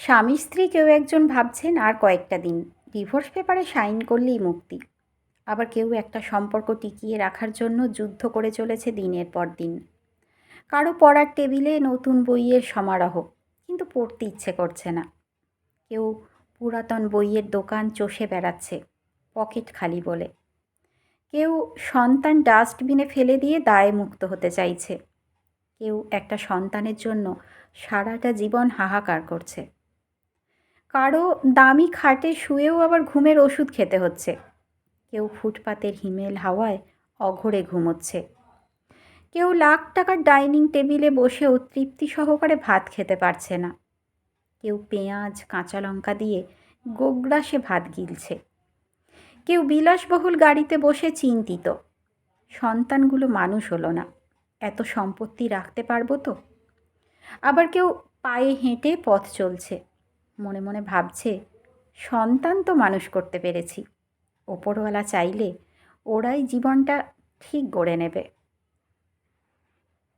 স্বামী স্ত্রী কেউ একজন ভাবছেন আর কয়েকটা দিন ডিভোর্স পেপারে সাইন করলেই মুক্তি। আবার কেউ একটা সম্পর্ক টিকিয়ে রাখার জন্য যুদ্ধ করে চলেছে দিনের পর দিন। কারো পড়ার টেবিলে নতুন বইয়ের সমারোহ, কিন্তু পড়তে ইচ্ছে করছে না। কেউ পুরাতন বইয়ের দোকান চষে বেড়াচ্ছে পকেট খালি বলে। কেউ সন্তান ডাস্টবিনে ফেলে দিয়ে দায়ে মুক্ত হতে চাইছে। কেউ একটা সন্তানের জন্য সারাটা জীবন হাহাকার করছে। কারো দামি খাটে শুয়েও আবার ঘুমের ওষুধ খেতে হচ্ছে। কেউ ফুটপাতের হিমেল হাওয়ায় অঘোরে ঘুমোচ্ছে। কেউ লাখ টাকার ডাইনিং টেবিলে বসেও তৃপ্তি সহকারে ভাত খেতে পারছে না। কেউ পেঁয়াজ কাঁচা লঙ্কা দিয়ে গোগ্রাসে ভাত গিলছে। কেউ বিলাসবহুল গাড়িতে বসে চিন্তিত, সন্তানগুলো মানুষ হলো না, এত সম্পত্তি রাখতে পারবো তো। আবার কেউ পায়ে হেঁটে পথ চলছে, মনে মনে ভাবছে সন্তান তো মানুষ করতে পেরেছি, ওপরওয়ালা চাইলে ওরাই জীবনটা ঠিক গড়ে নেবে।